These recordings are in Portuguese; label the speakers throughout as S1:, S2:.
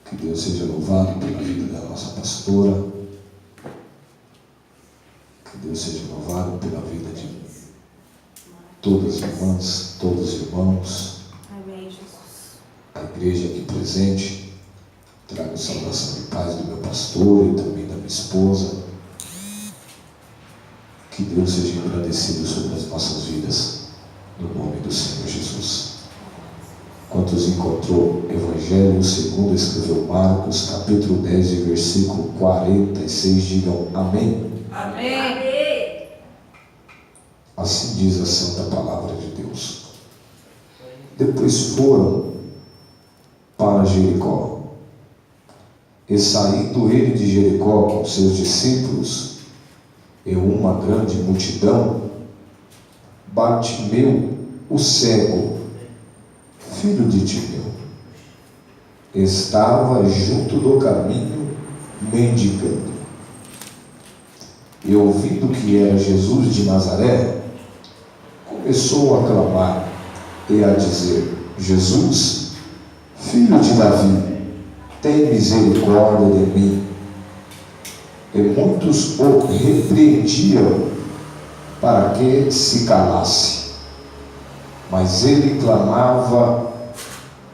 S1: Que Deus seja louvado pela vida da nossa pastora. Que Deus seja louvado pela vida de todas as irmãs, todos os irmãos.
S2: Amém, Jesus.
S1: A igreja aqui presente. Trago saudação de paz do meu pastor e também da minha esposa. Que Deus seja agradecido sobre as nossas vidas, no nome do Senhor Jesus. Quantos encontrou Evangelho segundo escreveu Marcos, capítulo 10, versículo 46, digam amém.
S2: Amém.
S1: Assim diz a santa palavra de Deus. Depois foram para Jericó. E saindo ele de Jericó com seus discípulos e uma grande multidão, Bartimeu, o cego, filho de Timeu, estava junto do caminho mendigando. E ouvindo que era Jesus de Nazaré, começou a clamar e a dizer: Jesus, filho de Davi, tem misericórdia de mim. E muitos o repreendiam para que se calasse. Mas ele clamava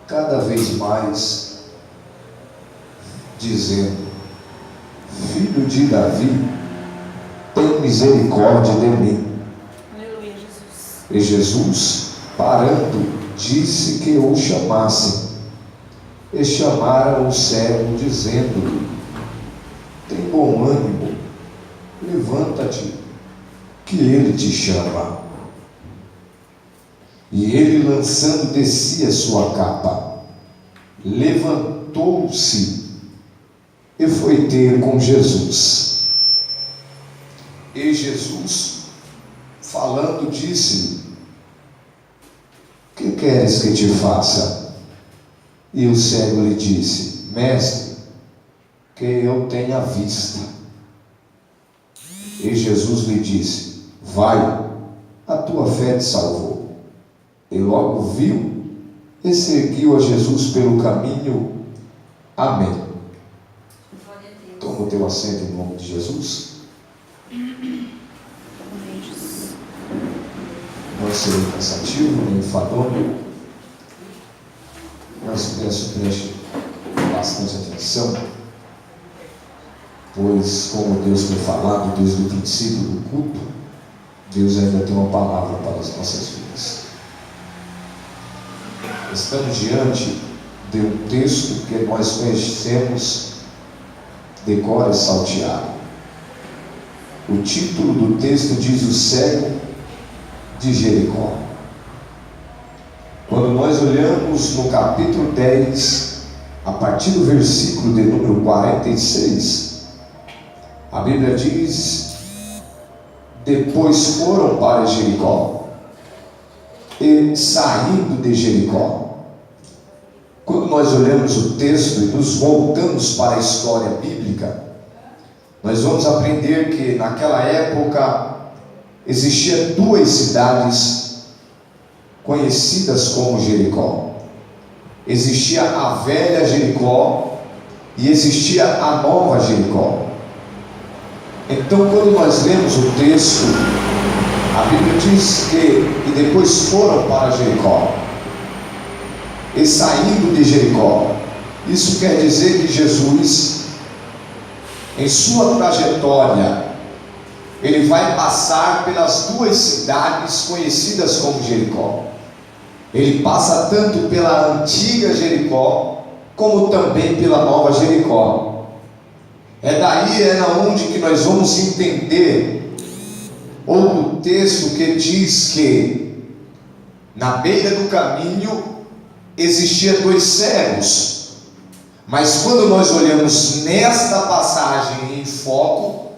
S1: cada vez mais, dizendo: Filho de Davi, tem misericórdia de mim.
S2: Aleluia, Jesus.
S1: E Jesus, parando, disse que o chamassem. E chamaram o cego, dizendo-lhe: Tem bom ânimo, levanta-te, que ele te chama. E ele, lançando de si a sua capa, levantou-se e foi ter com Jesus. E Jesus, falando, disse-lhe: Que queres que te faça? E o cego lhe disse: Mestre, que eu tenha vista. E Jesus lhe disse: Vai, a tua fé te salvou. E logo viu e seguiu a Jesus pelo caminho. Amém. Toma o teu assento em nome de Jesus.
S2: Amém, Jesus.
S1: Não serei cansativo nem enfadonho, mas peço que preste bastante atenção, pois, como Deus tem falado desde o princípio do culto, Deus ainda tem uma palavra para as nossas vidas. Estamos diante de um texto que nós conhecemos de cor e salteado. O título do texto diz: O cego de Jericó. Quando nós olhamos no capítulo 10, a partir do versículo de número 46, a Bíblia diz: Depois foram para Jericó, e saindo de Jericó. Quando nós olhamos o texto e nos voltamos para a história bíblica, nós vamos aprender que naquela época existiam duas cidades conhecidas como Jericó. Existia a velha Jericó e existia a nova Jericó. Então, quando nós lemos o texto, a Bíblia diz que e depois foram para Jericó. E saindo de Jericó. Isso quer dizer que Jesus, em sua trajetória, ele vai passar pelas duas cidades conhecidas como Jericó. Ele passa tanto pela antiga Jericó, como também pela nova Jericó. É onde que nós vamos entender outro texto que diz que na beira do caminho existia dois cegos. Mas quando nós olhamos nesta passagem em foco,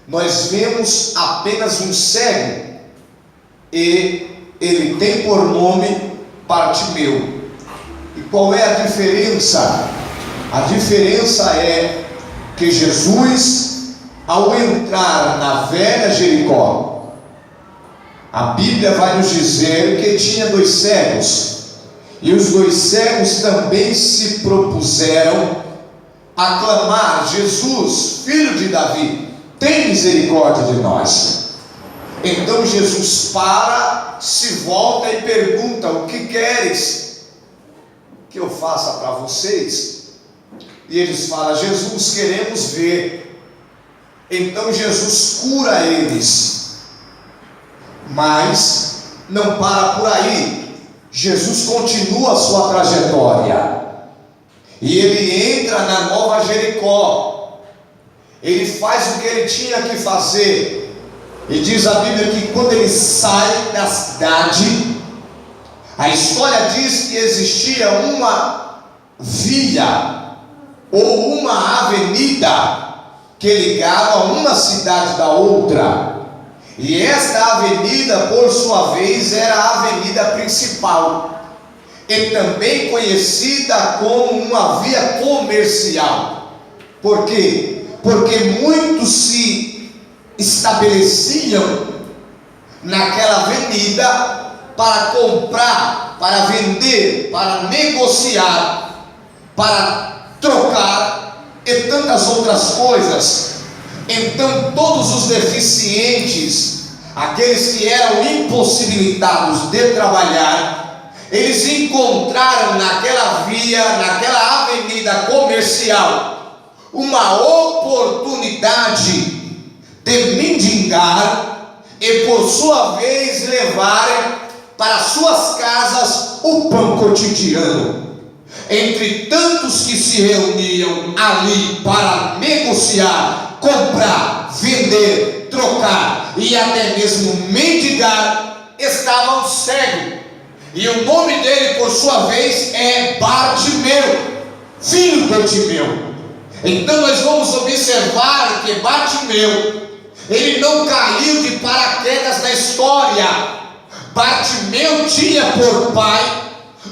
S1: nós vemos apenas um cego, e ele tem por nome Bartimeu. E qual é a diferença? A diferença é que Jesus, ao entrar na velha Jericó, a Bíblia vai nos dizer que tinha dois cegos. E os 2 cegos também se propuseram a clamar: Jesus, filho de Davi, tem misericórdia de nós. Então Jesus para, se volta e pergunta: o que queres que eu faça para vocês? E eles falam: Jesus, queremos ver. Então Jesus cura eles, mas não para por aí. Jesus continua a sua trajetória, e ele entra na Nova Jericó. Ele faz o que ele tinha que fazer. E diz a Bíblia que quando ele sai da cidade, a história diz que existia uma via ou uma avenida que ligava uma cidade da outra. E esta avenida, por sua vez, era a avenida principal, e também conhecida como uma via comercial. Por quê? Porque muitos se estabeleciam naquela avenida para comprar, para vender, para negociar, para trocar e tantas outras coisas. Então todos os deficientes, aqueles que eram impossibilitados de trabalhar, eles encontraram naquela via, naquela avenida comercial, uma oportunidade de mendigar e por sua vez levarem para suas casas o pão cotidiano. Entre tantos que se reuniam ali para negociar, comprar, vender, trocar e até mesmo mendigar, estava um cego, e o nome dele por sua vez é Bartimeu, filho de Timeu. Então nós vamos observar que Bartimeu, ele não caiu de paraquedas na história. Bartimeu tinha por pai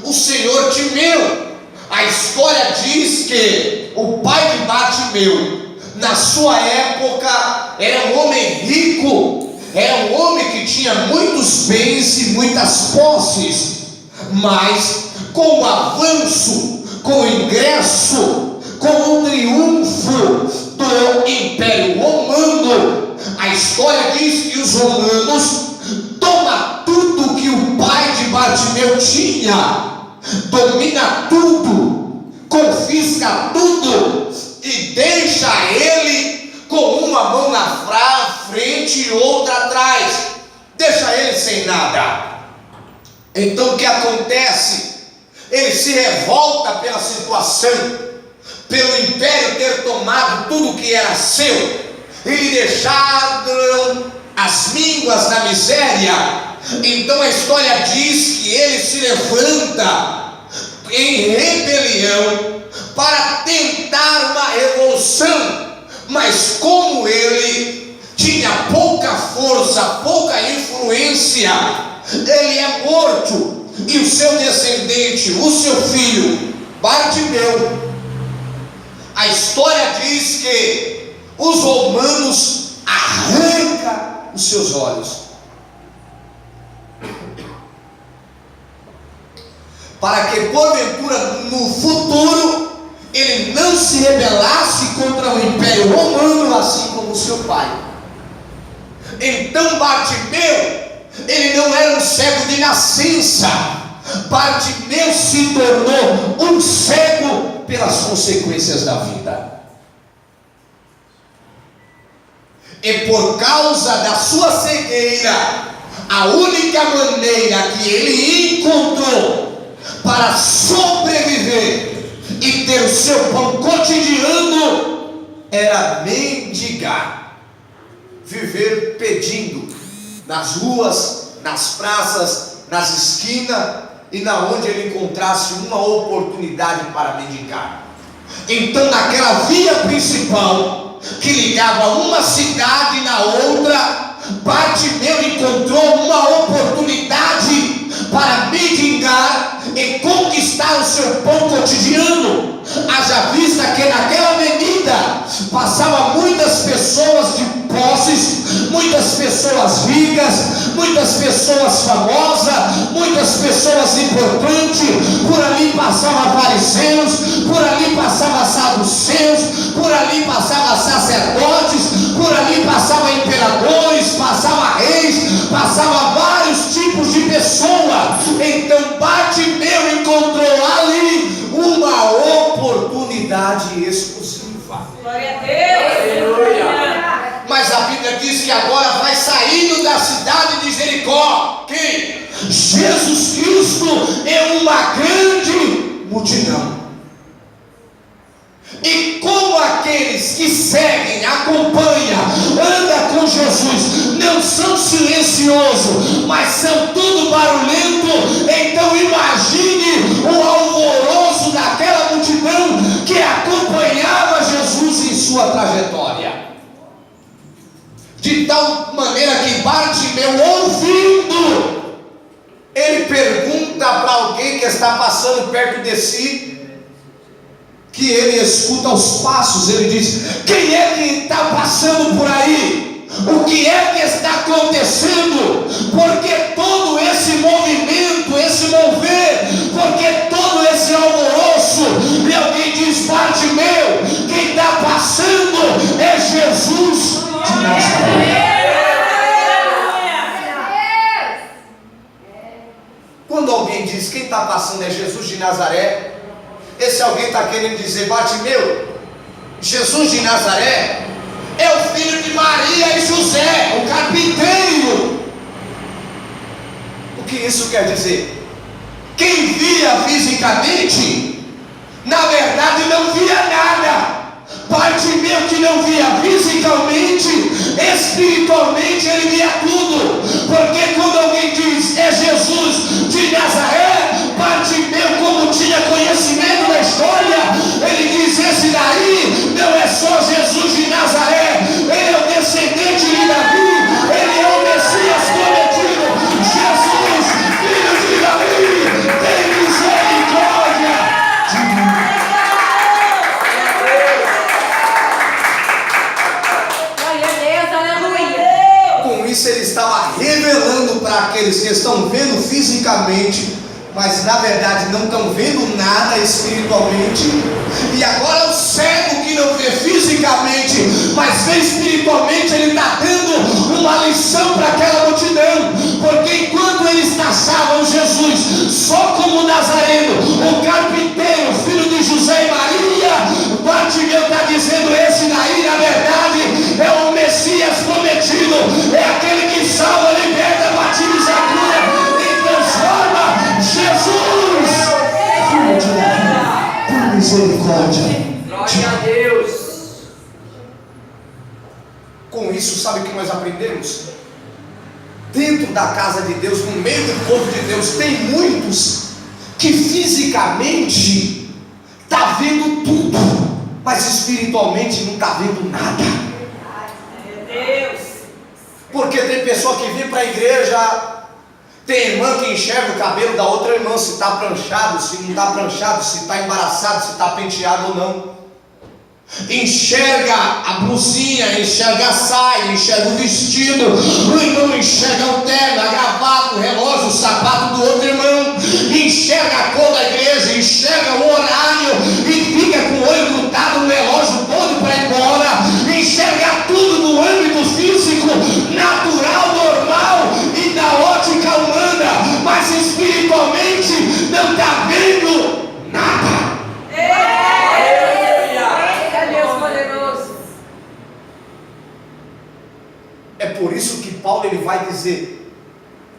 S1: o Senhor Timeu. A história diz que o pai de Bartimeu, na sua época, era um homem rico, era um homem que tinha muitos bens e muitas posses, mas com o avanço, com o ingresso, com o triunfo do Império Romano, a história diz que os romanos tomam tudo que o pai de Bartimeu tinha, domina tudo, confisca tudo e deixa ele com uma mão na frente e outra atrás, deixa ele sem nada. Então o que acontece? Ele se revolta pela situação, pelo império ter tomado tudo que era seu e lhe deixaram as mínguas na miséria. Então a história diz que ele se levanta em rebelião para tentar uma revolução, mas como ele tinha pouca força, pouca influência, ele é morto, e o seu descendente, o seu filho Bartimeu, a história diz que os romanos arrancam os seus olhos, para que porventura no futuro ele não se rebelasse contra o Império Romano, assim como seu pai. Então Bartimeu, ele não era um cego de nascença. Bartimeu se tornou um cego pelas consequências da vida. E por causa da sua cegueira, a única maneira que ele encontrou para sobreviver e ter o seu pão cotidiano era mendigar, viver pedindo nas ruas, nas praças, nas esquinas e na onde ele encontrasse uma oportunidade para mendigar. Então naquela via principal que ligava uma cidade na outra, Bartimeu encontrou uma oportunidade para mendigar e conquistar o seu pão cotidiano. Haja vista que naquela avenida passavam muitas pessoas de posses, muitas pessoas pessoas ricas, muitas pessoas famosas, muitas pessoas importantes. Por ali passavam fariseus, por ali passavam saduceus, por ali passavam sacerdotes, por ali passavam imperadores, passavam reis, passavam vários tipos de pessoas. Então Bartimeu encontrou ali uma oportunidade exclusiva.
S2: Glória a Deus. Aleluia.
S1: Mas a Bíblia diz que agora vai saindo da cidade de Jericó. Quem? Jesus Cristo é uma grande multidão. E como aqueles que seguem, acompanham, andam com Jesus, não são silenciosos, mas são tudo barulhento, então imagine o alvoroço daquela multidão que acompanhava Jesus em sua trajetória. De tal maneira que Bartimeu, ouvindo, ele pergunta para alguém que está passando perto de si, que ele escuta os passos, ele diz: quem é que está passando por aí? O que é que está acontecendo? Porque todo esse movimento, esse mover, porque todo esse alvoroço? E alguém diz: Bartimeu, quem está passando é Jesus de Nazaré. Quando alguém diz quem está passando é Jesus de Nazaré, esse alguém está querendo dizer: Bartimeu, Jesus de Nazaré é o filho de Maria e José, o carpinteiro. O que isso quer dizer? Quem via fisicamente, na verdade não via nada. Bartimeu, que não via fisicamente, espiritualmente ele via tudo. Porque quando alguém diz é Jesus de Nazaré, Bartimeu, como tinha conhecimento da história, ele diz: esse daí não é só Jesus de Nazaré, ele é o descendente de Davi, ele é o Messias prometido. Jesus, filho de Davi, tem misericórdia de mim. Com isso ele estava revelando para aqueles que estão vendo fisicamente, mas na verdade não estão vendo nada espiritualmente. E agora o cego que não vê fisicamente, mas vê espiritualmente, ele está dando uma lição para aquela multidão. Porque enquanto eles taxavam Jesus só como Nazareno, o carpinteiro, filho de José e Maria, Bartimeu está dizendo: esse daí na verdade é o Messias prometido, é aquele que salva, liberta, batiza, cura e transforma. Jesus, filho de Davi, por misericórdia.
S3: Glória a Deus.
S1: Com isso, sabe o que nós aprendemos? Dentro da casa de Deus, no meio do povo de Deus, tem muitos que fisicamente está vendo tudo, mas espiritualmente não está vendo nada. Porque tem pessoa que vem para a igreja, tem irmã que enxerga o cabelo da outra irmã, se está pranchado, se não está pranchado, se está embaraçado, se está penteado ou não. Enxerga a blusinha, enxerga a saia, enxerga o vestido, o irmão enxerga o terno, a gravata, o relógio, o sapato do outro irmão, enxerga a cor da igreja, enxerga o horário e fica com o olho grudado no relógio todo para ir embora, enxerga tudo no âmbito físico, natural, normal e da ótica humana, mas espiritualmente não está vendo nada. É por isso que Paulo ele vai dizer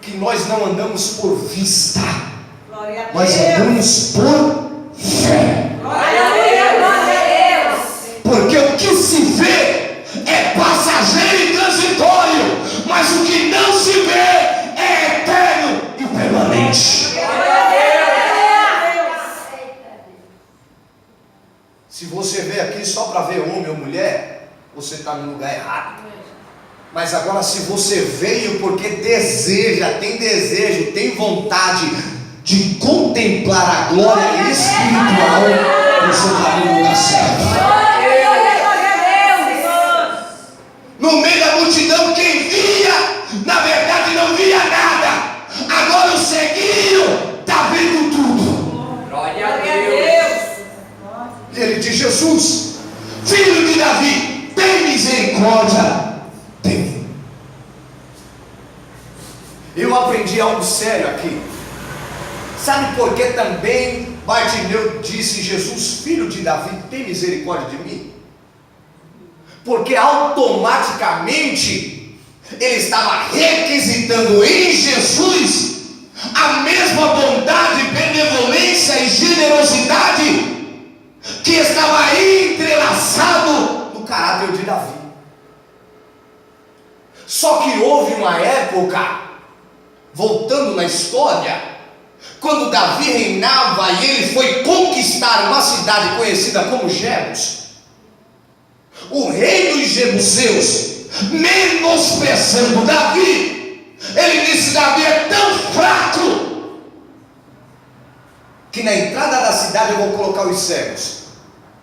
S1: que nós não andamos por vista, nós andamos por fé. Porque o que se vê é passageiro e transitório, mas o que não se vê é eterno e permanente. Se você veio aqui só para ver homem ou mulher, você está no lugar errado. Mas agora, se você veio porque deseja, tem vontade de contemplar a glória espiritual, você está no lugar certo. No meio da multidão, quem via Ele diz: Jesus, filho de Davi, tem misericórdia de mim. Eu aprendi algo sério aqui. Sabe por que também Bartimeu disse: Jesus, filho de Davi, tem misericórdia de mim? Porque automaticamente ele estava requisitando em Jesus a mesma bondade, benevolência e generosidade que estava entrelaçado no caráter de Davi. Só que houve uma época, voltando na história, quando Davi reinava e ele foi conquistar uma cidade conhecida como Jebus, o rei dos jebuseus, menosprezando Davi, ele disse: Davi é tão fraco que na entrada da cidade eu vou colocar os cegos,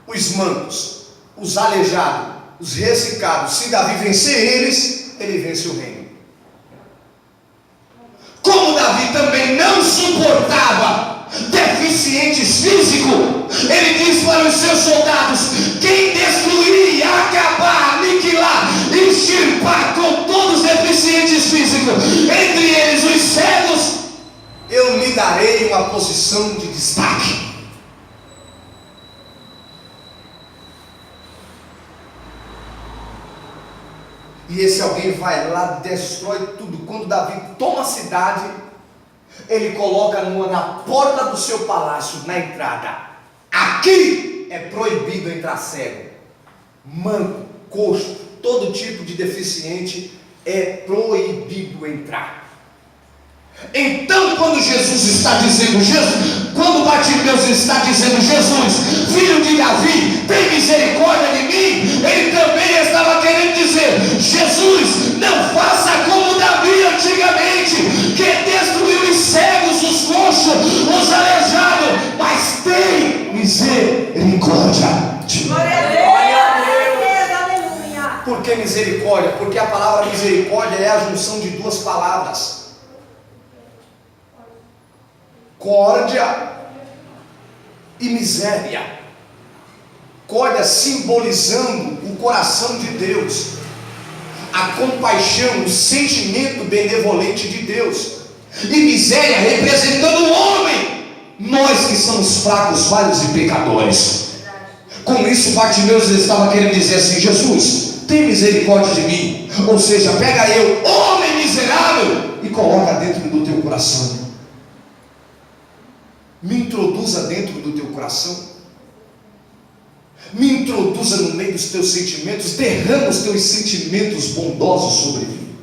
S1: os mancos, os aleijados, os ressecados. Se Davi vencer eles, ele vence o reino. Como Davi também não suportava deficientes físicos, ele disse para os seus soldados: quem destruir, acabar, aniquilar, extirpar com todos os deficientes físicos, entre eles os cegos, eu lhe darei uma posição de destaque. E esse alguém vai lá, destrói tudo. Quando Davi toma a cidade, ele coloca na porta do seu palácio, na entrada: aqui é proibido entrar cego, manco, coxo, todo tipo de deficiente é proibido entrar. Então, quando Jesus está dizendo, quando Bartimeu está dizendo: Jesus, filho de Davi, tem misericórdia de mim, ele também estava querendo dizer: Jesus, não faça como Davi antigamente, que destruiu os cegos, os coxos, os aleijados, mas tem misericórdia de mim.
S2: Glória a Deus. Aleluia.
S1: Por que misericórdia? Porque a palavra misericórdia é a junção de duas palavras: córdia e miséria. Córdia simbolizando o coração de Deus, a compaixão, o sentimento benevolente de Deus, e miséria representando o homem, nós que somos fracos, falhos e pecadores. Com isso, Bartimeu estava querendo dizer assim: Jesus, tem misericórdia de mim. Ou seja, pega eu, homem miserável, e coloca dentro do teu coração. Me introduza dentro do teu coração, me introduza no meio dos teus sentimentos, derrama os teus sentimentos bondosos sobre mim.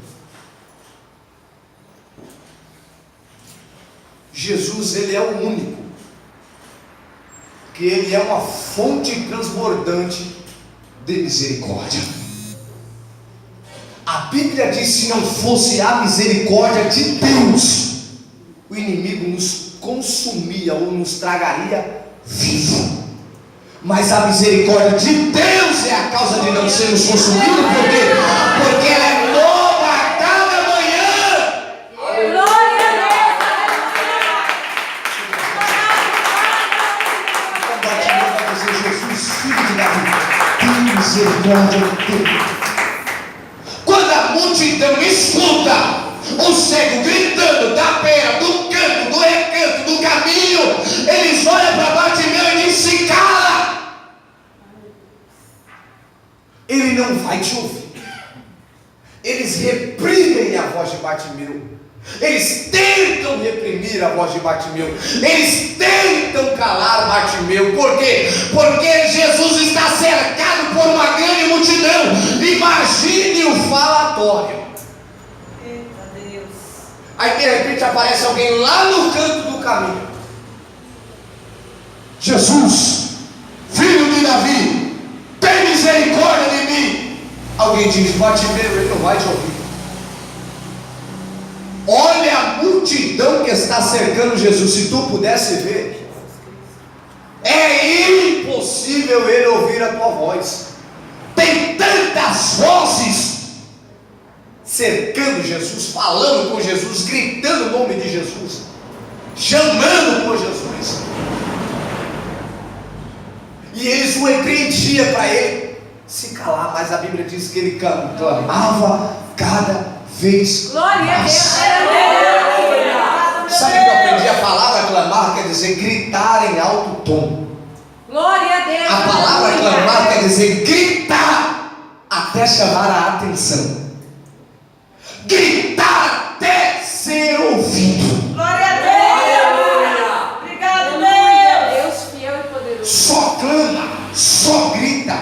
S1: Jesus, ele é o único, que ele é uma fonte transbordante de misericórdia. A Bíblia diz: se não fosse a misericórdia de Deus, o inimigo nos consumia ou nos tragaria vivo. Mas a misericórdia de Deus é a causa de não sermos consumidos. Por quê? Porque ela é nova a cada manhã.
S2: Glória a
S1: Deus. Jesus, filho de Davi, tem misericórdia dele. Quando a multidão escuta o cego gritando da beira, do canto, do recanto, do caminho, eles olham para Bartimeu e dizem: se cala. Ele não vai te ouvir. Eles reprimem a voz de Bartimeu. Eles tentam reprimir a voz de Bartimeu. Eles tentam calar Bartimeu. Por quê? Porque Jesus está cercado por uma grande multidão. Imagine o falatório. Aí de repente aparece alguém lá no canto do caminho: Jesus, filho de Davi, tem misericórdia de mim. Alguém diz: Bartimeu, ele não vai te ouvir. Olha a multidão que está cercando Jesus. Se tu pudesse ver, é impossível ele ouvir a tua voz. Tem tantas vozes cercando Jesus, falando com Jesus, gritando o nome de Jesus, chamando por Jesus. E eles o repreendiam para ele se calar, mas a Bíblia diz que ele clamava cada vez
S2: Glória a
S1: mais.
S2: Deus.
S1: Sabe que eu aprendi? A palavra clamar quer dizer gritar em alto tom.
S2: Glória a Deus.
S1: A palavra
S2: Aleluia.
S1: clamar quer dizer gritar até chamar a atenção. Gritar até ser ouvido.
S2: Glória a Deus. Obrigado, Deus. Deus fiel e poderoso.
S1: Só clama, só grita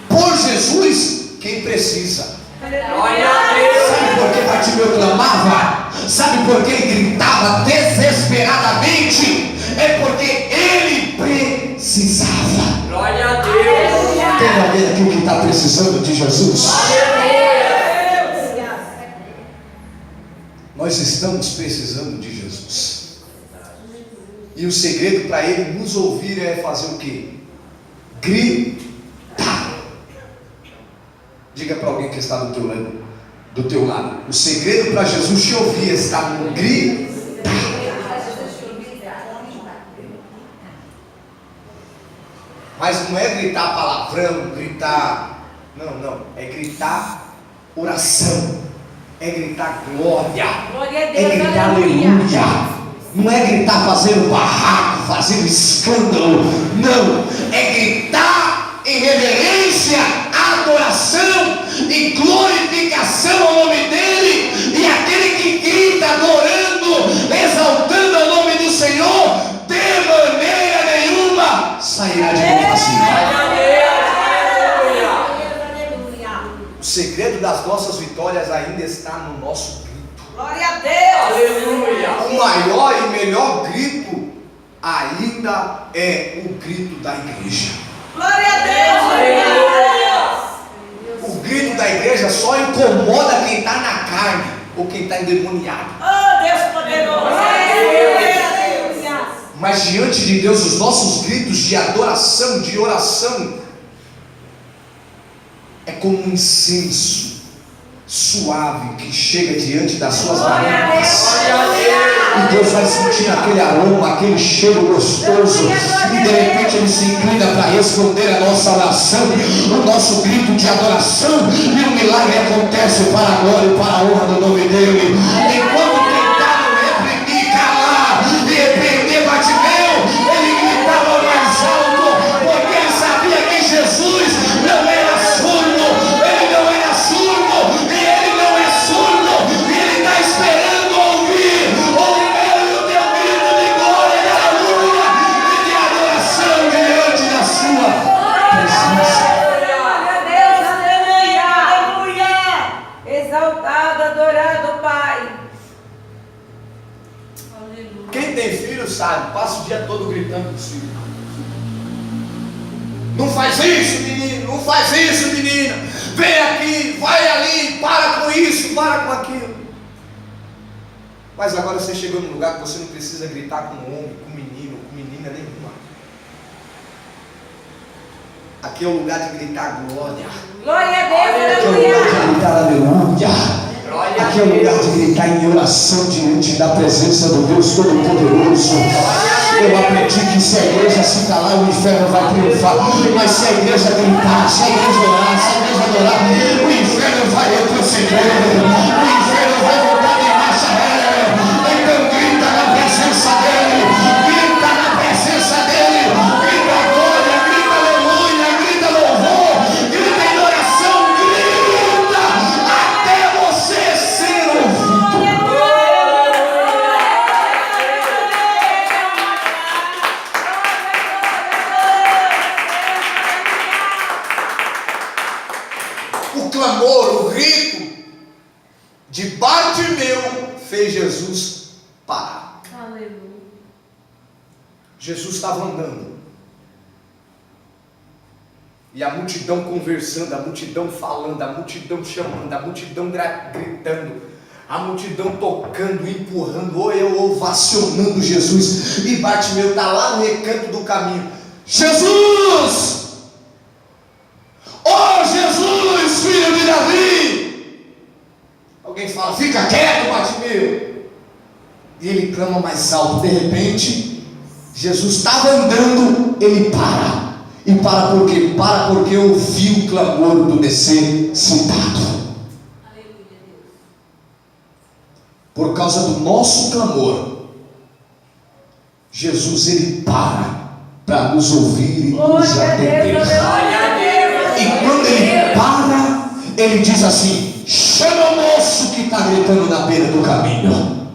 S1: por Jesus quem precisa.
S2: Glória a Deus.
S1: Sabe por que Bartimeu clamava? Sabe por que ele gritava desesperadamente? É porque ele precisava.
S3: Glória a Deus.
S1: Tem alguém aqui que está precisando de Jesus? Nós estamos precisando de Jesus. E o segredo para ele nos ouvir é fazer o quê? Gritar. Diga para alguém que está do teu lado. O segredo para Jesus te ouvir está no gritar. Mas não é gritar palavrão, gritar. Não. É gritar oração. É gritar glória.
S2: Glória a Deus.
S1: É gritar aleluia. Não é gritar fazendo barraco, fazendo escândalo. Não. É gritar em reverência, adoração e glorificação ao nome dele. E aquele que grita adorando, exaltando o nome do Senhor, de maneira nenhuma sairá de mim vazio. O segredo das nossas vitórias ainda está no nosso grito.
S2: Glória a Deus.
S3: Aleluia.
S1: O maior e melhor grito ainda é o grito da igreja.
S2: Glória a Deus.
S1: O grito da igreja só incomoda quem está na carne ou quem está endemoniado.
S2: Oh, Deus poderoso. Aleluia.
S1: Mas diante de Deus, os nossos gritos de adoração, de oração, é como um incenso suave que chega diante das suas narinas. E Deus vai sentir aquele aroma, aquele cheiro gostoso, e de repente Ele se inclina para responder a nossa oração, o nosso grito de adoração, e o milagre acontece para a glória e para a honra do nome dEle. Enquanto tentaram reprimir, calar e repreender Bartimeu, ele gritava mais alto, porque ele sabia que Jesus não era surdo, ele não era surdo, e ele não é surdo, e ele está esperando ouvir o meu e o teu grito de glória, de aleluia e de adoração diante da sua presença.
S2: Glória a Deus. Aleluia. Exaltado, adorado, Pai. Aleluia.
S1: Quem tem filho sabe, passa o dia todo gritando com os filhos. Não faz isso, menino, não faz isso, menina. Vem aqui, vai ali, para com isso, para com aquilo. Mas agora você chegou num lugar que você não precisa gritar com homem, com menino, com menina nenhuma. Aqui é o lugar de gritar glória.
S2: Glória a Deus.
S1: Aqui é o lugar
S2: Aleluia.
S1: de gritar aleluia. Aqui é o lugar de gritar em oração diante da presença do Deus Todo-Poderoso. Eu aprendi que se a igreja se calar, o inferno vai triunfar. Mas se a igreja gritar, se a igreja orar, se a igreja adorar, o inferno vai retroceder. O inferno vai voltar de marcha ré. Então grita na presença dEle. Grita na presença dEle. Grita glória, grita aleluia, grita louvor, grita em oração, grita até você ser ouvido. O clamor, o grito de Bartimeu fez Jesus parar.
S2: Aleluia.
S1: Jesus estava andando. E a multidão conversando, a multidão falando, a multidão chamando, a multidão gritando, a multidão tocando, empurrando, ou eu ovacionando Jesus. E Bartimeu está lá no recanto do caminho. Jesus! Oh Jesus, filho de Davi! Alguém fala, fica quieto, Bartimeu. E ele clama mais alto. De repente, Jesus estava andando, ele para. E para por quê? Para porque ouviu o clamor do necessitado. Por causa do nosso clamor, Jesus ele para nos ouvir e nos atender. E quando ele para, ele diz assim: chama o moço que está gritando na beira do caminho.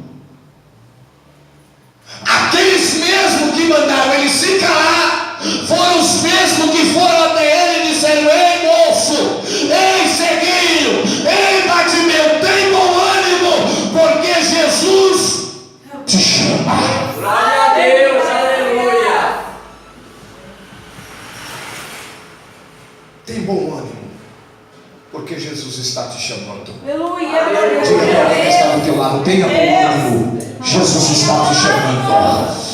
S1: Aqueles mesmos que mandaram ele se calar foram os mesmos que foram até ele e disseram: ei moço, ei ceguinho, ei Bartimeu, tem bom ânimo, porque Jesus te chama.
S2: Glória a Deus, aleluia.
S1: Tem bom ânimo, porque Jesus está te chamando.
S2: Aleluia.
S1: Diga para quem está do teu lado: tenha bom ânimo, Jesus está te chamando.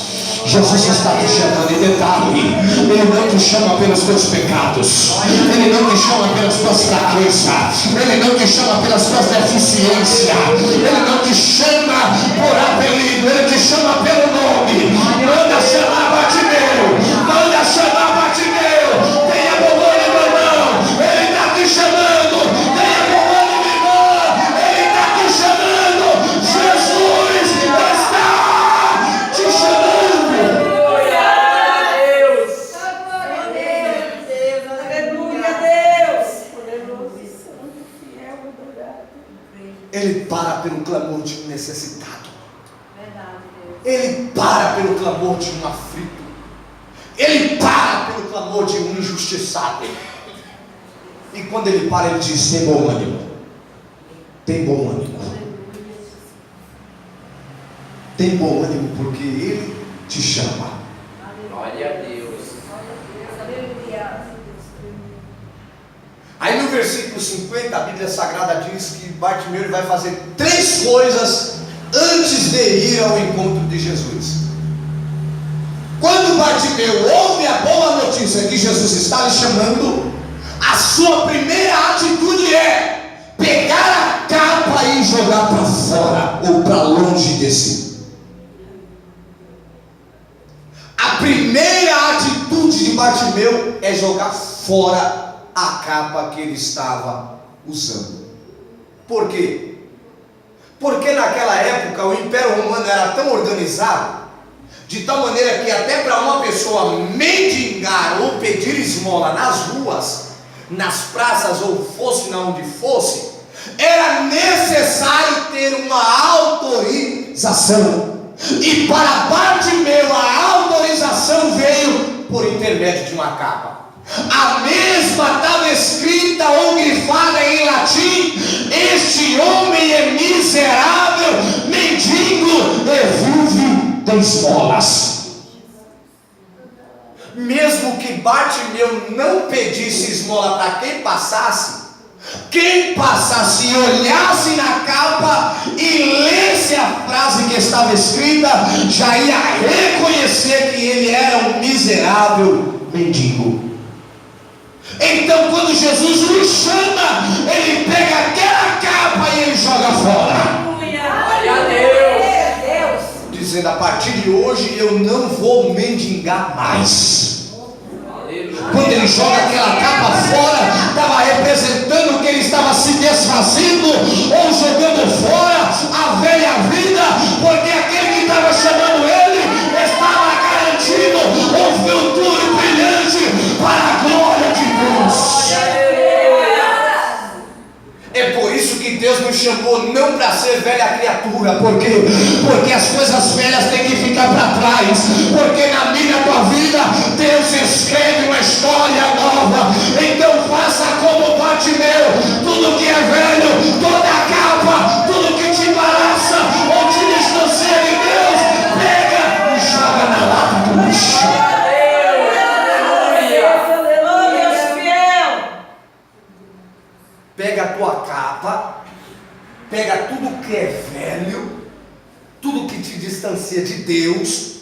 S1: Jesus está te chamando. E detalhe, Ele não te chama pelos teus pecados, Ele não te chama pelas tuas fraquezas, Ele não te chama pelas tuas deficiências, Ele não te chama por apelido, Ele te chama pelo nome. Manda chamar Bartimeu, manda chamar Bartimeu. Tenha bom ânimo, irmão, Ele está te chamando. Tenha bom ânimo, irmão, Ele está te chamando. Jesus está te chamando. Ele para pelo clamor de um necessitado. Ele para pelo clamor de um aflito. Ele para pelo clamor de um injustiçado. E quando ele para, ele diz: tem bom ânimo. Tem bom ânimo. Tem bom ânimo, porque Ele te chama.
S2: Glória a Deus.
S1: Aí no versículo 50, a Bíblia Sagrada diz que Bartimeu vai fazer 3 coisas antes de ir ao encontro de Jesus. Quando Bartimeu ouve a boa notícia que Jesus está lhe chamando, a sua primeira atitude é pegar a capa e jogar para fora ou para longe de si. A primeira atitude de Bartimeu é jogar fora a capa que ele estava usando. Por quê? Porque naquela época o Império Romano era tão organizado, de tal maneira que até para uma pessoa mendigar ou pedir esmola nas ruas, nas praças ou fosse na onde fosse, era necessário ter uma autorização. E para Bartimeu a autorização veio por intermédio de uma capa. A mesma estava escrita ou grifada em latim: este homem é miserável, mendigo e vive de esmolas. Mesmo que Bartimeu não pedisse esmola para quem passasse e olhasse na capa e lesse a frase que estava escrita, já ia reconhecer que ele era um miserável mendigo. Então quando Jesus lhe chama, ele pega aquela capa e ele joga fora.
S2: Glória a Deus.
S1: Dizendo: a partir de hoje eu não vou mendigar mais. Quando ele joga aquela capa fora, estava representando que ele estava se desfazendo ou jogando fora a velha vida, porque aquele que estava chamando ele estava garantindo um futuro brilhante para a glória de Deus. É por isso que Deus nos chamou não para ser velha criatura. Por quê? Porque as coisas velhas têm que ficar para trás. Porque na minha tua vida Deus escreve uma história nova. Então faça como Bartimeu: tudo que é velho, toda a capa, tudo que te embaraça ou te distancia de Deus, pega e joga na lata do lixo. Pega a tua capa, pega tudo que é velho, tudo que te distancia de Deus,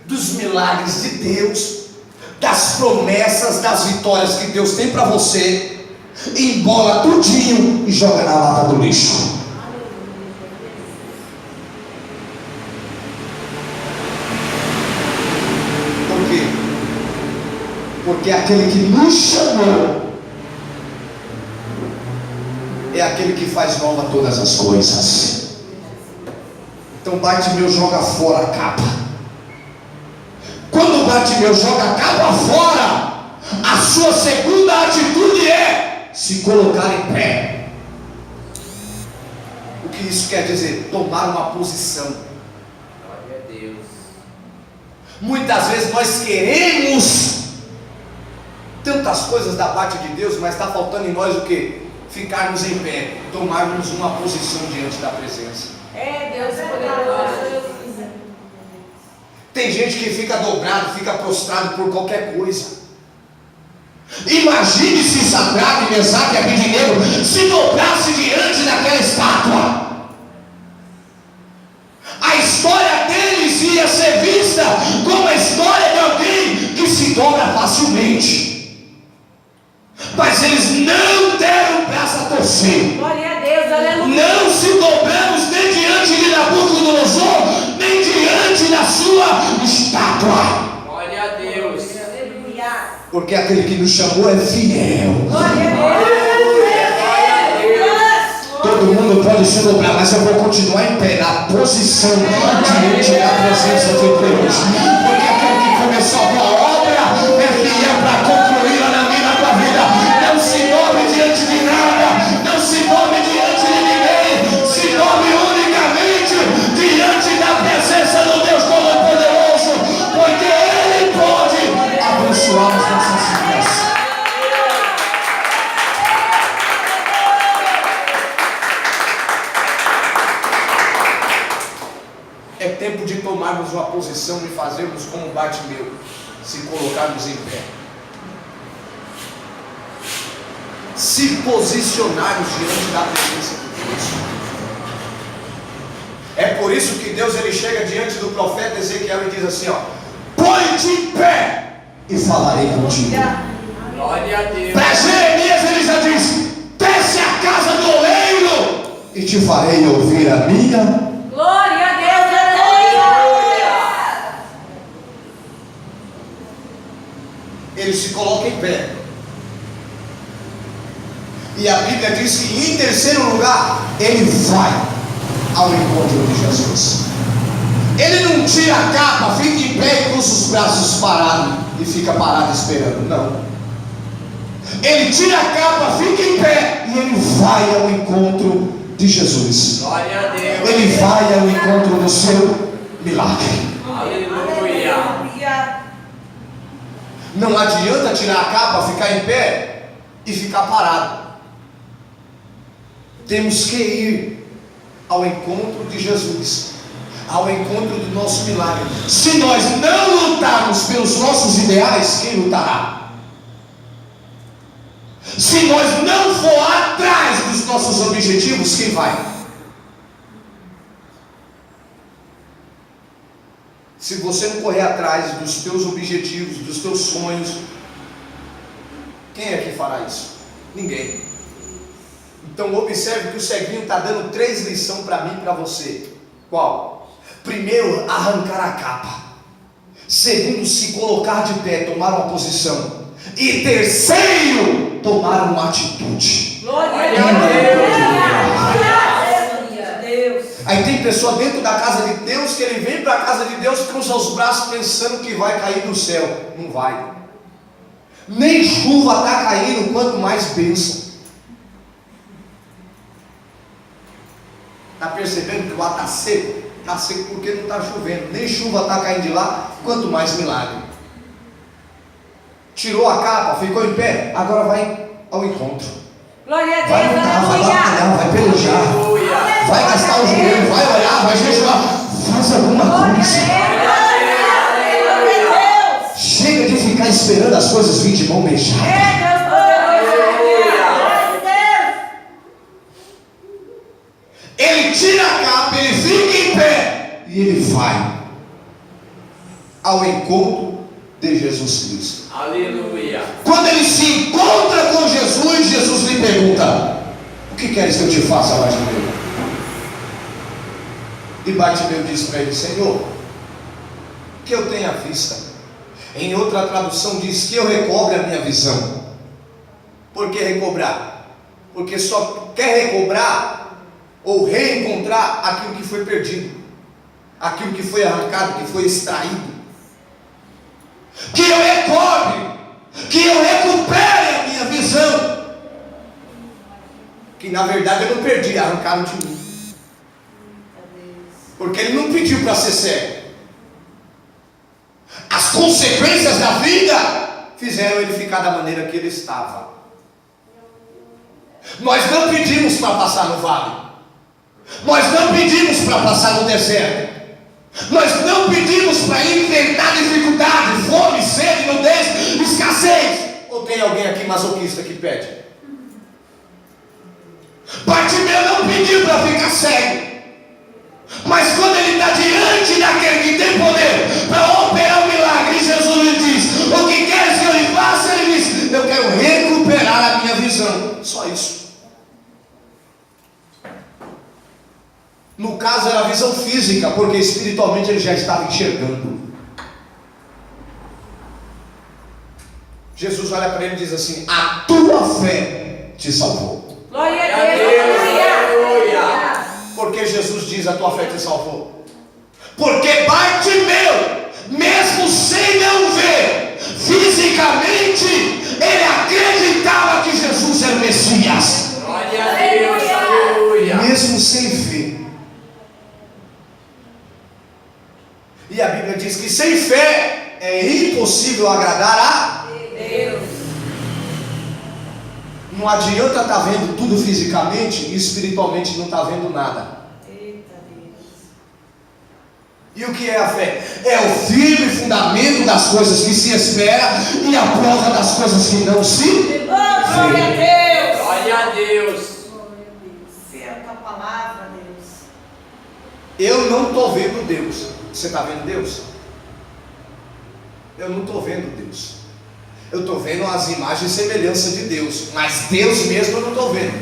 S1: dos milagres de Deus, das promessas, das vitórias que Deus tem para você, embola tudinho e joga na lata do lixo. Por quê? Porque aquele que nos chamou é aquele que faz nova todas as coisas. Então Bartimeu joga fora a capa. Quando Bartimeu joga a capa fora, a sua segunda atitude é se colocar em pé. O que isso quer dizer? Tomar uma posição.
S3: Glória a Deus.
S1: Muitas vezes nós queremos tantas coisas da parte de Deus, mas está faltando em nós o que? Ficarmos em pé, tomarmos uma posição diante da presença.
S2: Deus é poderoso.
S1: Tem gente que fica dobrado, fica prostrado por qualquer coisa. Imagine se Sadraque, Mesaque e Abednego se dobrasse diante daquela estátua. A história deles ia ser vista como a história de alguém que se dobra facilmente. Mas eles não deram o braço a torcer.
S2: Glória a Deus, aleluia.
S1: Não se dobramos nem diante de Nabucodonosor, nem diante da sua estátua.
S3: Glória a Deus.
S2: Aleluia.
S1: Porque aquele que nos chamou é fiel.
S2: Glória a Deus.
S1: Todo mundo pode se dobrar, mas eu vou continuar em pé, na posição diante da presença de Deus. Porque aquele que começou a boa obra é fiel para concluí-la na minha e na tua vida. Não se dobre diante de nada, não se dobre diante de ninguém, se dobre unicamente diante da presença do Deus Todo-Poderoso, porque Ele pode abençoar as nossas vidas. É tempo de tomarmos uma posição e fazermos como Bartimeu, se colocarmos em pé. Se posicionarmos diante da presença de Deus. É por isso que Deus ele chega diante do profeta Ezequiel e diz assim: ó, põe-te em pé e falarei contigo.
S3: Glória a Deus.
S1: Para Jeremias ele já diz: desce à casa do oleiro e te farei ouvir a minha.
S2: Glória a Deus, aleluia.
S1: Ele se coloca em pé. E a Bíblia diz que em terceiro lugar, ele vai ao encontro de Jesus. Ele não tira a capa, fica em pé e cruza os braços parado e fica parado esperando. Não. Ele tira a capa, fica em pé e ele vai ao encontro de Jesus.
S3: Glória a Deus.
S1: Ele vai ao encontro do seu milagre.
S3: Aleluia.
S1: Não adianta tirar a capa, ficar em pé e ficar parado. Temos que ir ao encontro de Jesus, ao encontro do nosso milagre. Se nós não lutarmos pelos nossos ideais, quem lutará? Se nós não for atrás dos nossos objetivos, quem vai? Se você não correr atrás dos teus objetivos, dos teus sonhos, quem é que fará isso? Ninguém. Então observe que o ceguinho está dando 3 lições para mim e para você. Qual? Primeiro, arrancar a capa. Segundo, se colocar de pé, tomar uma posição. E terceiro, tomar uma atitude.
S2: Glória a Deus.
S1: Aí tem pessoa dentro da casa de Deus que ele vem para a casa de Deus, cruza os braços pensando que vai cair do céu. Não vai. Nem chuva está caindo, quanto mais bênção. Está percebendo que o ar está seco? Está seco porque não está chovendo. Nem chuva está caindo de lá, quanto mais milagre. Tirou a capa, ficou em pé, agora vai ao encontro.
S2: Glória a
S1: Vai
S2: Deus,
S1: lutar, vai
S2: aleluia.
S1: batalhar, vai pelejar. Vai gastar o joelho, vai orar, vai jejuar. Faz alguma coisa. Chega de ficar esperando as coisas vir de mão beijada. Ele tira a capa, ele fica em pé e ele vai ao encontro de Jesus Cristo.
S3: Aleluia.
S1: Quando ele se encontra com Jesus, Jesus lhe pergunta: o que queres que eu te faça, Bartimeu? E Bartimeu diz para ele: Senhor, que eu tenha vista. Em outra tradução diz que eu recobre a minha visão. Por que recobrar? Porque só quer recobrar ou reencontrar aquilo que foi perdido, aquilo que foi arrancado, que foi extraído. Que eu recobre, que eu recupere a minha visão, que na verdade eu não perdi, arrancaram de mim, porque ele não pediu para ser cego. As consequências da vida fizeram ele ficar da maneira que ele estava. Nós não pedimos para passar no vale, nós não pedimos para passar no deserto, nós não pedimos para enfrentar dificuldade, fome, sede, nudez, escassez. Ou tem alguém aqui masoquista que pede? Bartimeu não pediu para ficar cego, mas quando ele está diante daquele que tem poder para operar o milagre, Jesus lhe diz: o que queres que eu lhe faça? Ele diz: eu quero recuperar a minha visão. Só isso. No caso era a visão física, porque espiritualmente ele já estava enxergando. Jesus olha para ele e diz assim: a tua fé te salvou.
S2: Glória a Deus.
S3: Aleluia.
S1: Por que Jesus diz a tua fé te salvou? Porque Bartimeu, mesmo sem não ver fisicamente, ele acreditava que Jesus era o Messias.
S3: Glória a Deus. Aleluia.
S1: Mesmo sem ver. E a Bíblia diz que sem fé é impossível agradar a
S2: Deus.
S1: Não adianta estar vendo tudo fisicamente e espiritualmente não estar vendo nada.
S2: Eita Deus.
S1: E o que é a fé? É o firme fundamento das coisas que se espera e a prova das coisas que não se
S2: Glória a Deus.
S3: Glória a Deus.
S2: Santa palavra, Deus.
S1: Eu não estou vendo Deus. Você está vendo Deus? Eu não estou vendo Deus. Eu estou vendo as imagens e semelhanças de Deus, mas Deus mesmo eu não estou vendo.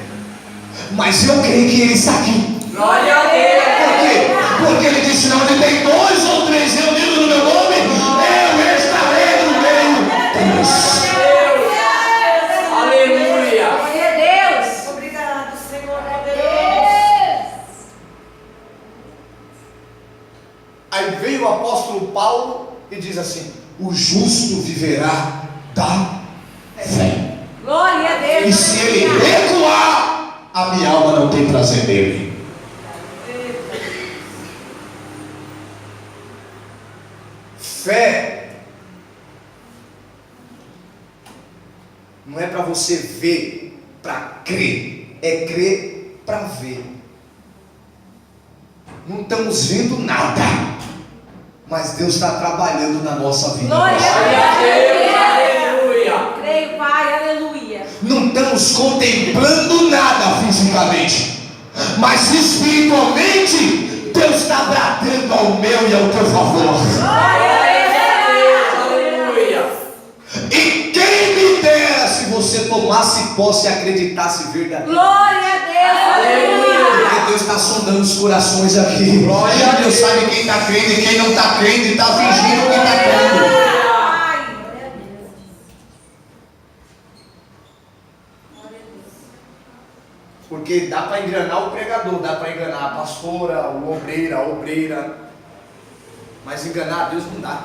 S1: Mas eu creio que Ele está aqui.
S3: Glória a Deus.
S1: Por quê? Porque Ele disse: não, onde tem 2 ou 3 reunidos no meu nome, eu estarei no meio deles.
S3: Aleluia.
S2: Glória a Deus. Obrigado, Senhor Deus.
S1: Aí veio o apóstolo Paulo e diz assim: o justo viverá da fé.
S2: Glória a Deus.
S1: E se ele recuar, a minha alma não tem prazer nele. Fé não é para você ver, para crer, é crer para ver. Não estamos vendo nada, mas Deus está trabalhando na nossa vida.
S2: Glória
S3: a Deus. Aleluia.
S2: Creio, Pai, aleluia.
S1: Não estamos contemplando nada fisicamente, mas espiritualmente Deus está bradando ao meu e ao teu favor.
S2: Glória a Deus.
S3: Aleluia.
S1: E quem me dera se você tomasse posse e acreditasse verdadeiramente.
S2: Glória a Deus. Aleluia.
S1: Porque Deus está sondando os corações aqui. Deus sabe quem está crendo e quem não está crendo e está fingindo que está crendo. Porque dá para enganar o pregador, dá para enganar a pastora, o obreiro, a obreira, mas enganar a Deus não dá.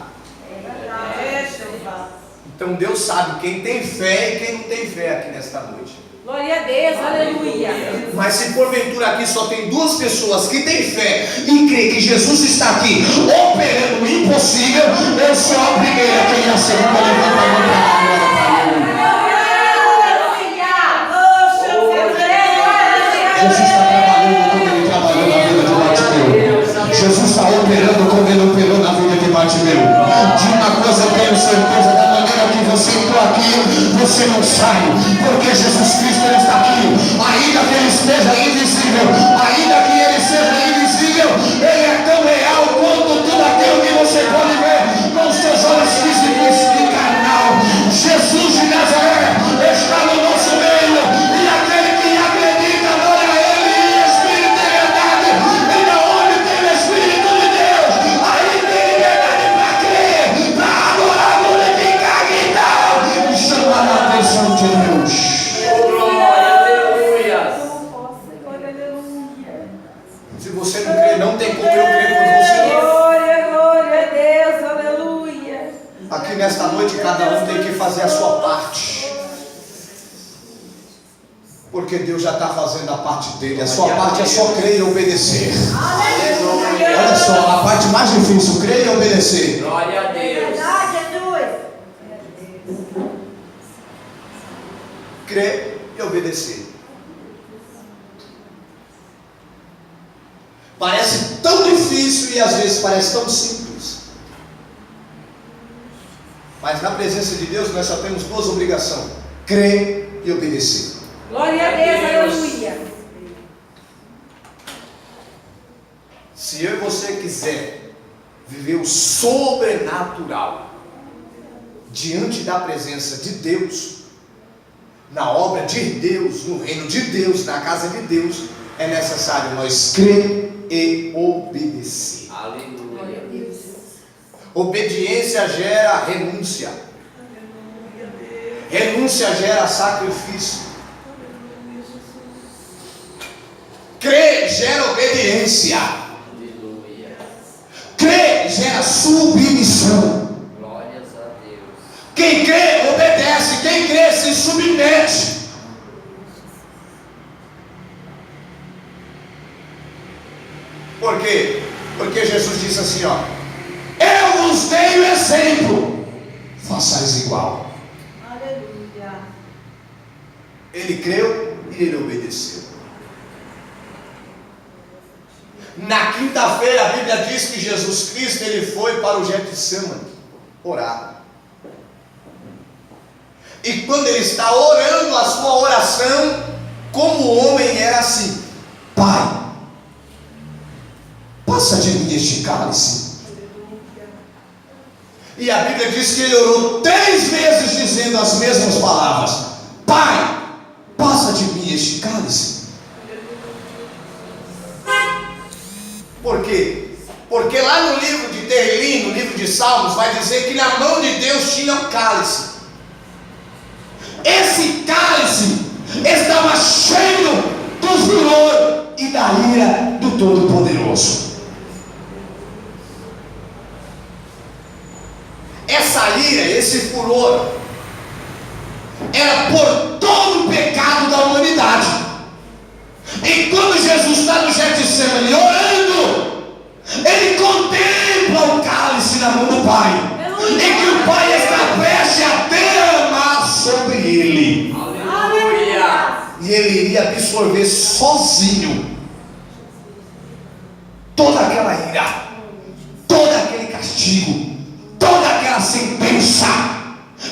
S1: Então Deus sabe quem tem fé e quem não tem fé aqui nesta noite.
S2: Glória a Deus, aleluia.
S1: Mas se porventura aqui só tem 2 pessoas que têm fé e crê que Jesus está aqui operando o impossível, eu sou a primeira, quem é a segunda, levanta a mão para a glória para Ele. Jesus está trabalhando como Ele trabalhou na vida de Bartimeu. Jesus está operando como Ele operou na vida de Bartimeu. De uma coisa eu tenho certeza, da maneira que você entrou aqui, você não sai, porque Jesus Cristo Ele está aqui. Ainda que Ele esteja invisível, ainda que Ele seja invisível, Ele é tão real quanto tudo aquilo que você pode ver com os seus olhos físicos e carnal. Jesus de Nazaré está no nosso meio, e aquele que acredita, adora Ele em espírito e verdade. E na onde tem o Espírito de Deus, aí tem liberdade para crer, para adorar, fazer a sua parte. Porque Deus já está fazendo a parte dele. A sua parte é só crer e obedecer. Olha só, a parte mais difícil, crer e obedecer.
S3: Glória a Deus.
S1: Crer e obedecer. Parece tão difícil e às vezes parece tão simples. Mas na presença de Deus nós só temos duas obrigações: crer e obedecer.
S2: Glória a Deus, aleluia.
S1: Se eu e você quiser viver o sobrenatural diante da presença de Deus, na obra de Deus, no reino de Deus, na casa de Deus, é necessário nós crer e obedecer.
S3: Aleluia.
S1: Obediência gera renúncia. Renúncia gera sacrifício. Crer gera obediência.
S3: Aleluia.
S1: Crer gera submissão.
S3: Glórias a Deus.
S1: Quem crê obedece, quem crê se submete. Por quê? Porque Jesus disse assim, ó: eu vos dei o exemplo, façais igual.
S2: Aleluia.
S1: Ele creu e ele obedeceu. Na quinta-feira a Bíblia diz que Jesus Cristo ele foi para o Getsemane orar. E quando ele está orando a sua oração, como homem era assim: Pai, passa de mim este cálice. E a Bíblia diz que ele orou 3 vezes dizendo as mesmas palavras: Pai, passa de mim este cálice. Por quê? Porque lá no livro de Terrilim, no livro de Salmos, vai dizer que na mão de Deus tinha um cálice. Esse cálice estava cheio do furor e da ira do Todo-Poderoso. Essa ira, esse furor, era por todo o pecado da humanidade. E quando Jesus está no Getsemane orando, ele contempla o cálice na mão do Pai, e que o Pai está prestes a derramar sobre ele.
S3: Aleluia.
S1: E ele iria absorver sozinho toda aquela ira, todo aquele castigo, toda aquela sentença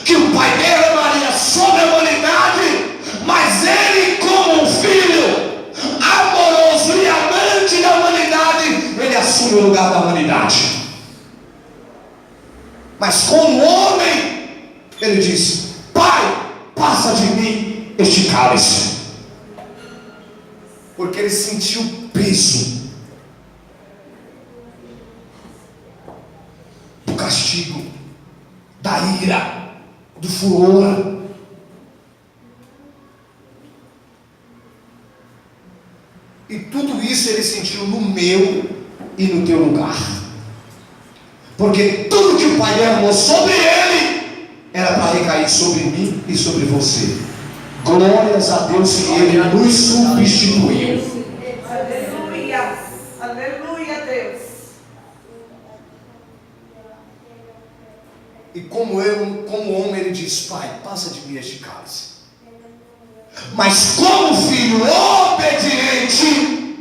S1: que o Pai derramaria sobre a humanidade. Mas ele, como um filho amoroso e amante da humanidade, ele assume o lugar da humanidade. Mas como homem, ele diz: Pai, passa de mim este cálice. Porque ele sentiu o peso do castigo, da ira, do furor. E tudo isso ele sentiu no meu e no teu lugar. Porque tudo que o Pai derramou sobre ele era para recair sobre mim e sobre você. Glórias a Deus que ele nos substituiu.
S2: Aleluia. Aleluia, Deus.
S1: E como homem ele diz: Pai, passa de mim este cálice. Mas como filho obediente,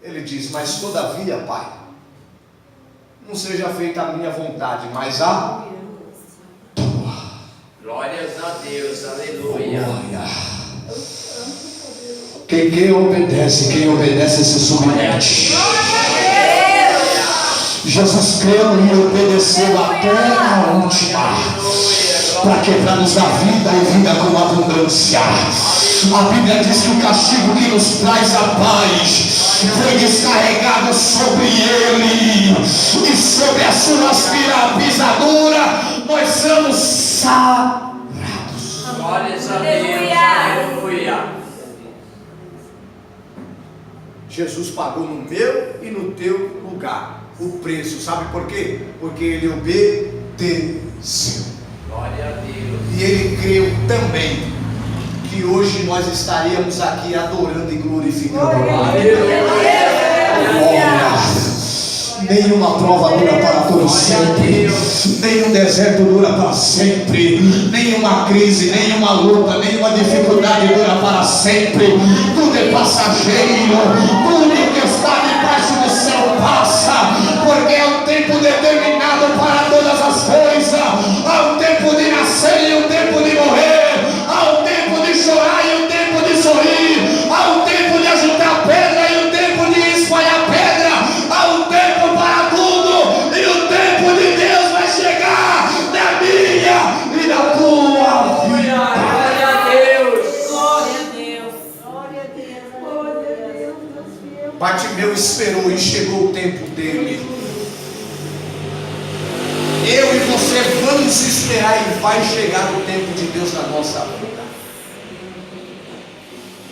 S1: ele diz: mas todavia, Pai, não seja feita a minha vontade, mas a tua.
S3: Glórias a Deus. Aleluia.
S1: Glória. Quem obedece se submete. Jesus creu e obedeceu até a última, para quebrar-nos da vida e vida com abundância. A Bíblia diz que o castigo que nos traz a paz foi descarregado sobre ele, e sobre a sua pisadura nós somos sarados.
S3: Glórias a Deus. Aleluia.
S1: Jesus pagou no meu e no teu lugar o preço. Sabe por quê? Porque ele obedeceu.
S3: Glória a Deus.
S4: E ele creu também que hoje nós estaríamos aqui adorando e glorificando o Pai. Nenhuma prova dura para todo sempre, nenhum deserto dura para sempre, nenhuma crise, nenhuma luta, nenhuma dificuldade dura para sempre. Tudo é passageiro, tudo que está debaixo do céu passa, porque é um tempo determinado para todas as coisas. Há um tempo de nascer e um tempo de morrer, há um tempo de chorar e um tempo de sorrir, há um tempo de ajuntar pedra e um tempo de espalhar pedra, há um tempo para tudo, e o tempo de Deus vai chegar na minha e na tua vida.
S3: Glória a Deus.
S2: Glória a Deus. Glória a Deus. Glória a Deus. Deus fiel.
S4: Bartimeu esperou e chegou o tempo dele. Eu e você vamos esperar e vai chegar o tempo de Deus na nossa vida.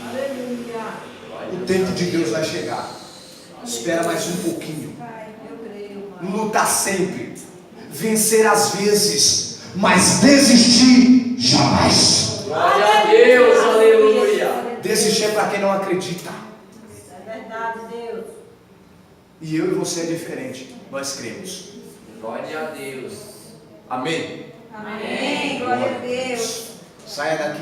S2: Aleluia.
S4: O tempo de Deus vai chegar. Espera mais um pouquinho.
S2: Pai, eu creio, Pai.
S4: Lutar sempre, vencer às vezes, mas desistir jamais.
S3: Glória a Deus. Aleluia.
S4: Desistir é para quem não acredita.
S2: É verdade, Deus.
S4: E eu e você é diferente. Nós cremos.
S3: Glória a Deus.
S4: Amém.
S2: Amém. Glória a Deus.
S4: Saia daqui.